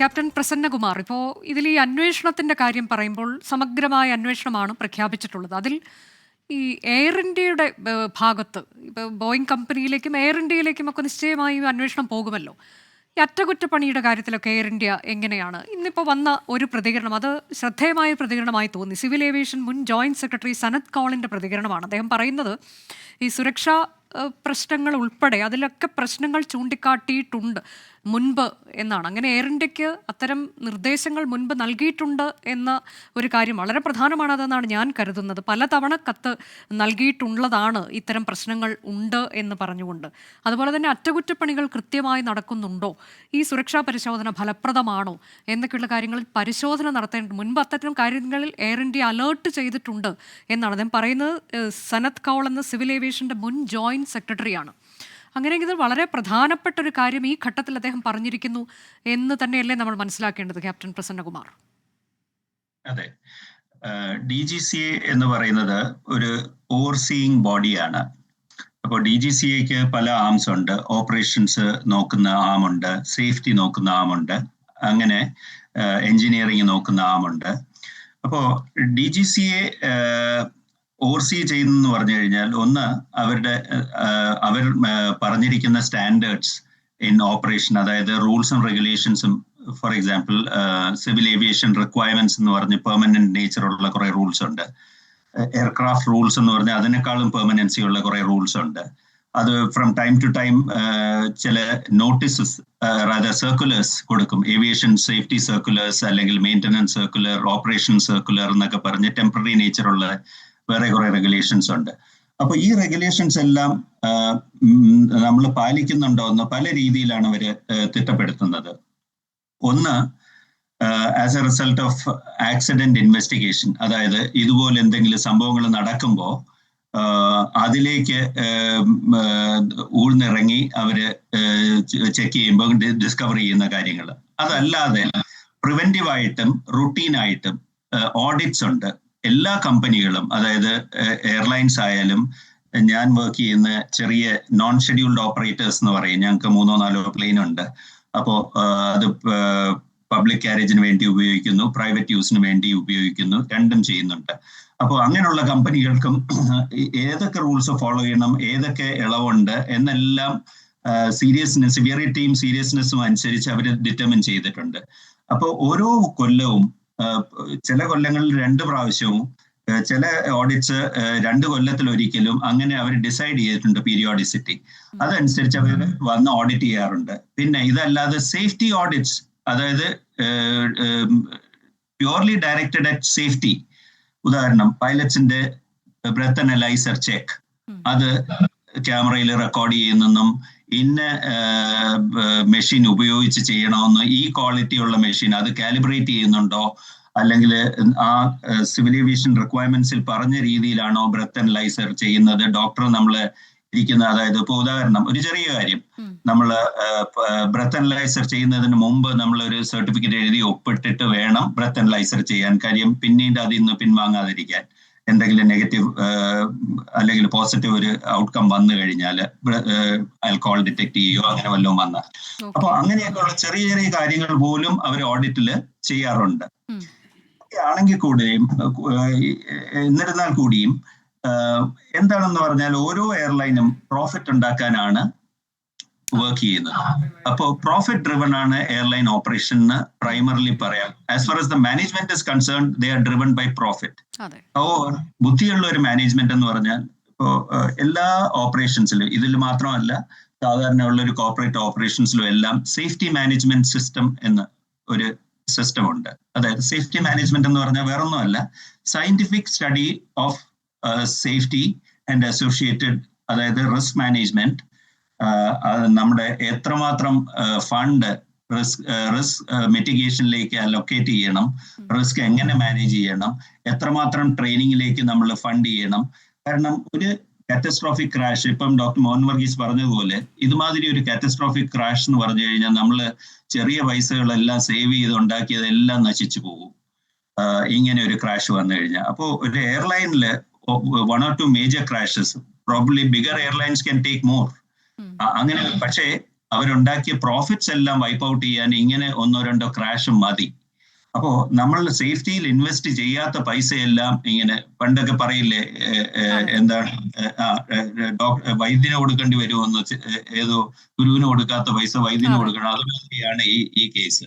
Captain Prasannakumar, ഇപ്പോൾ ഇതിൽ ഈ അന്വേഷണത്തിന്റെ കാര്യം പറയുമ്പോൾ സമഗ്രമായ അന്വേഷണമാണ് പ്രഖ്യാപിച്ചിട്ടുള്ളത്. അതിൽ ഈ എയർ ഇന്ത്യയുടെ ഭാഗത്ത് ഇപ്പോൾ ബോയിങ് കമ്പനിയിലേക്കും എയർ ഇന്ത്യയിലേക്കും ഒക്കെ നിശ്ചയമായും അന്വേഷണം പോകുമല്ലോ. ഈ അറ്റകുറ്റപ്പണിയുടെ കാര്യത്തിലൊക്കെ എയർ ഇന്ത്യ എങ്ങനെയാണ്? ഇന്നിപ്പോൾ വന്ന ഒരു പ്രതികരണം, അത് ശ്രദ്ധേയമായ പ്രതികരണമായി തോന്നി. സിവിൽ ഏവിയേഷൻ മുൻ ജോയിന്റ് സെക്രട്ടറി സനത് കൗളിൻ്റെ പ്രതികരണമാണ്. അദ്ദേഹം പറയുന്നത് ഈ സുരക്ഷാ പ്രശ്നങ്ങൾ ഉൾപ്പെടെ അതിലൊക്കെ പ്രശ്നങ്ങൾ ചൂണ്ടിക്കാട്ടിയിട്ടുണ്ട് മുൻപ് എന്നാണ്. അങ്ങനെ എയർ ഇന്ത്യക്ക് അത്തരം നിർദ്ദേശങ്ങൾ മുൻപ് നൽകിയിട്ടുണ്ട് എന്ന ഒരു കാര്യം വളരെ പ്രധാനമാണതെന്നാണ് ഞാൻ കരുതുന്നത്. പലതവണ കത്ത് നൽകിയിട്ടുള്ളതാണ് ഇത്തരം പ്രശ്നങ്ങൾ ഉണ്ട് എന്ന് പറഞ്ഞുകൊണ്ട്. അതുപോലെ തന്നെ അറ്റകുറ്റപ്പണികൾ കൃത്യമായി നടക്കുന്നുണ്ടോ, ഈ സുരക്ഷാ പരിശോധന ഫലപ്രദമാണോ എന്നൊക്കെയുള്ള കാര്യങ്ങളിൽ പരിശോധന നടത്തേണ്ടത്. മുൻപ് അത്തരം കാര്യങ്ങളിൽ എയർ ഇന്ത്യ അലേർട്ട് ചെയ്തിട്ടുണ്ട് എന്നാണ് അദ്ദേഹം പറയുന്നത്. സനത് കൗൾ എന്ന സിവിൽ ഏവിയേഷൻ്റെ മുൻ ജോയിന്റ് സെക്രട്ടറിയാണ്. അങ്ങനെയെങ്കിൽ ഇത് വളരെ പ്രധാനപ്പെട്ട ഒരു കാര്യം ഈ ഘട്ടത്തിൽ അദ്ദേഹം പറഞ്ഞിരിക്കുന്നു എന്ന് തന്നെയല്ലേ നമ്മൾ മനസ്സിലാക്കേണ്ടത്, ക്യാപ്റ്റൻ പ്രസന്നകുമാർ? അതെ, DGCA എന്ന് പറയുന്നത് ഒരു ഓവർസീയിങ് ബോഡിയാണ്. അപ്പോൾ DGCAക്ക് പല ആംസ് ഉണ്ട്. ഓപ്പറേഷൻസ് നോക്കുന്ന ആമുണ്ട്, സേഫ്റ്റി നോക്കുന്ന ആമുണ്ട്, അങ്ങനെ എഞ്ചിനീയറിംഗ് നോക്കുന്ന ആമുണ്ട്. അപ്പോൾ DGCA ഓവർസീ ചെയ്യുന്നെന്ന് പറഞ്ഞു കഴിഞ്ഞാൽ, ഒന്ന് അവർ പറഞ്ഞിരിക്കുന്ന സ്റ്റാൻഡേർഡ്സ് ഇൻ ഓപ്പറേഷൻ, അതായത് റൂൾസ് ആൻഡ് റെഗുലേഷൻസും. For example, civil aviation requirements എന്ന് പറഞ്ഞ് പെർമനന്റ് നേച്ചറുള്ള കുറെ റൂൾസ് ഉണ്ട്. എയർക്രാഫ്റ്റ് റൂൾസ് എന്ന് പറഞ്ഞാൽ അതിനേക്കാളും പെർമനൻസി ഉള്ള കുറെ റൂൾസ് ഉണ്ട്. അത് ഫ്രം ടൈം ടു ടൈം ചില നോട്ടീസസ്, സർക്കുലേഴ്സ് കൊടുക്കും. ഏവിയേഷൻ സേഫ്റ്റി സർക്കുലേഴ്സ്, അല്ലെങ്കിൽ മെയിൻ്റനൻസ് സർക്കുലർ, ഓപ്പറേഷൻ സർക്കുലർ എന്നൊക്കെ പറഞ്ഞ് ടെമ്പററി നേച്ചറുള്ള വേറെ കുറെ റെഗുലേഷൻസ് ഉണ്ട്. അപ്പൊ ഈ റെഗുലേഷൻസ് എല്ലാം നമ്മൾ പാലിക്കുന്നുണ്ടോ എന്ന് പല രീതിയിലാണ് അവര് തിട്ടപ്പെടുത്തുന്നത്. ഒന്ന്, as A result of accident investigation, അതായത് ഇതുപോലെ എന്തെങ്കിലും സംഭവങ്ങൾ നടക്കുമ്പോൾ അതിലേക്ക് ഊഴ്ന്നിറങ്ങി അവര് ചെക്ക് ചെയ്യുമ്പോൾ ഡിസ്കവർ ചെയ്യുന്ന കാര്യങ്ങൾ. അതല്ലാതെ പ്രിവെന്റീവായിട്ടും റുട്ടീനായിട്ടും ഓഡിറ്റ്സ് ഉണ്ട്. എല്ലാ കമ്പനികളും, അതായത് എയർലൈൻസ് ആയാലും, ഞാൻ വർക്ക് ചെയ്യുന്ന ചെറിയ നോൺ ഷെഡ്യൂൾഡ് ഓപ്പറേറ്റേഴ്സ് എന്ന് പറയും, ഞങ്ങൾക്ക് 3-4 പ്ലെയിൻ ഉണ്ട്. അപ്പോൾ അത് പബ്ലിക് ക്യാരേജിന് വേണ്ടി ഉപയോഗിക്കുന്നു, പ്രൈവറ്റ് യൂസിന് വേണ്ടി ഉപയോഗിക്കുന്നു, രണ്ടും ചെയ്യുന്നുണ്ട്. അപ്പോൾ അങ്ങനെയുള്ള കമ്പനികൾക്കും ഏതൊക്കെ റൂൾസ് ഫോളോ ചെയ്യണം, ഏതൊക്കെ ഇളവുണ്ട് എന്നെല്ലാം സിവിയറിറ്റിയും സീരിയസ്നെസ്സും അനുസരിച്ച് അവർ ഡിറ്റർമിൻ ചെയ്തിട്ടുണ്ട്. അപ്പോൾ ഓരോ കൊല്ലവും, ചില കൊല്ലങ്ങളിൽ 2 പ്രാവശ്യവും, ചില ഓഡിറ്റ്സ് 2 കൊല്ലത്തിലൊരിക്കലും, അങ്ങനെ അവർ ഡിസൈഡ് ചെയ്തിട്ടുണ്ട് പീരിയോഡിസിറ്റി. അതനുസരിച്ച് അവർ വന്ന് ഓഡിറ്റ് ചെയ്യാറുണ്ട്. പിന്നെ ഇതല്ലാതെ സേഫ്റ്റി ഓഡിറ്റ്സ്, അതായത് പ്യൂർലി ഡയറക്റ്റഡ് അറ്റ് സേഫ്റ്റി. ഉദാഹരണം, പൈലറ്റ്സിന്റെ ബ്രെത്ത് അനലൈസർ ചെക്ക്, അത് ക്യാമറയിൽ റെക്കോർഡ് ചെയ്യുന്നെന്നും ഇന്ന മെഷീൻ ഉപയോഗിച്ച് ചെയ്യണമെന്ന്, ഈ ക്വാളിറ്റി ഉള്ള മെഷീൻ അത് കാലിബ്രേറ്റ് ചെയ്യുന്നുണ്ടോ, അല്ലെങ്കിൽ ആ സിവിൽ ഏവിയേഷൻ റിക്വയർമെന്റ്സിൽ പറഞ്ഞ രീതിയിലാണോ ബ്രെത്ത് അനലൈസർ ചെയ്യുന്നത്, ഡോക്ടർ നമ്മള് ഇരിക്കുന്ന, അതായത് ഇപ്പൊ ഉദാഹരണം, ഒരു ചെറിയ കാര്യം, നമ്മൾ ബ്രെത്ത് അനലൈസർ ചെയ്യുന്നതിന് മുമ്പ് നമ്മളൊരു സർട്ടിഫിക്കറ്റ് എഴുതി ഒപ്പിട്ടിട്ട് വേണം ബ്രെത്ത് അനലൈസർ ചെയ്യാൻ. കാര്യം പിന്നീട് അതിൽ നിന്ന് പിൻവാങ്ങാതിരിക്കാൻ, എന്തെങ്കിലും നെഗറ്റീവ് അല്ലെങ്കിൽ പോസിറ്റീവ് ഒരു ഔട്ട്കം വന്നു കഴിഞ്ഞാൽ, ആൽക്കഹോൾ ഡിറ്റക്ട് ചെയ്യുകയോ അങ്ങനെ വല്ലതും വന്നാൽ. അപ്പൊ അങ്ങനെയൊക്കെയുള്ള ചെറിയ ചെറിയ കാര്യങ്ങൾ പോലും അവർ ഓഡിറ്റിൽ ചെയ്യാറുണ്ട്. ആണെങ്കിൽ കൂടിയും, എന്നിരുന്നാൽ കൂടിയും, എന്താണെന്ന് പറഞ്ഞാൽ ഓരോ എയർലൈനും പ്രോഫിറ്റ് ഉണ്ടാക്കാനാണ് വർക്ക് ചെയ്യുന്നത്. അപ്പോൾ പ്രോഫിറ്റ് ഡ്രിവൺ ആണ് എയർലൈൻ ഓപ്പറേഷൻ എന്ന് പ്രൈമറിലി പറയാം. As far as the management is concerned, they are driven by profit. ബുദ്ധിയുള്ള ഒരു മാനേജ്മെന്റ് എന്ന് പറഞ്ഞാൽ, ഇപ്പോ എല്ലാ ഓപ്പറേഷൻസിലും, ഇതിൽ മാത്രമല്ല സാധാരണ ഉള്ള ഒരു കോർപ്പറേറ്റ് ഓപ്പറേഷൻസിലും എല്ലാം സേഫ്റ്റി മാനേജ്മെന്റ് സിസ്റ്റം എന്ന് ഒരു സിസ്റ്റം ഉണ്ട്. അതായത് സേഫ്റ്റി മാനേജ്മെന്റ് എന്ന് പറഞ്ഞാൽ വേറൊന്നുമല്ല, scientific study of safety and associated, അതായത് റിസ്ക് മാനേജ്മെന്റ്. നമ്മുടെ എത്രമാത്രം ഫണ്ട് റിസ്ക് മിറ്റിഗേഷനിലേക്ക് അലൊക്കേറ്റ് ചെയ്യണം, റിസ്ക് എങ്ങനെ മാനേജ് ചെയ്യണം, എത്രമാത്രം ട്രെയിനിങ്ങിലേക്ക് നമ്മൾ ഫണ്ട് ചെയ്യണം. കാരണം ഒരു കാറ്റസ്ട്രോഫിക് ക്രാഷ്, ഇപ്പം ഡോക്ടർ മോഹൻ വർഗീസ് പറഞ്ഞതുപോലെ, ഇതുമാതിരി ഒരു കാറ്റസ്ട്രോഫിക് ക്രാഷ് എന്ന് പറഞ്ഞു കഴിഞ്ഞാൽ നമ്മൾ ചെറിയ പൈസകളെല്ലാം സേവ് ചെയ്ത് ഉണ്ടാക്കിയതെല്ലാം നശിച്ചു പോകും ഇങ്ങനെ ഒരു ക്രാഷ് വന്നു കഴിഞ്ഞാൽ. അപ്പോൾ ഒരു എയർലൈനിൽ 1 or 2 major crashes, probably bigger airlines can take more. അങ്ങനെ പക്ഷേ അവരുണ്ടാക്കിയ പ്രോഫിറ്റ്സ് എല്ലാം വൈപ്പ് ഔട്ട് ചെയ്യാൻ ഇങ്ങനെ 1-2 ക്രാഷും മതി. അപ്പോ നമ്മൾ സേഫ്റ്റിയിൽ ഇൻവെസ്റ്റ് ചെയ്യാത്ത പൈസയെല്ലാം ഇങ്ങനെ പണ്ടൊക്കെ പറയില്ലേ, എന്താണ് വൈദ്യന് കൊടുക്കേണ്ടി വരുമെന്ന്, ഏതോ ഗുരുവിന് കൊടുക്കാത്ത പൈസ വൈദ്യന് കൊടുക്കണം. അതുപോലെയാണ് ഈ കേസ്.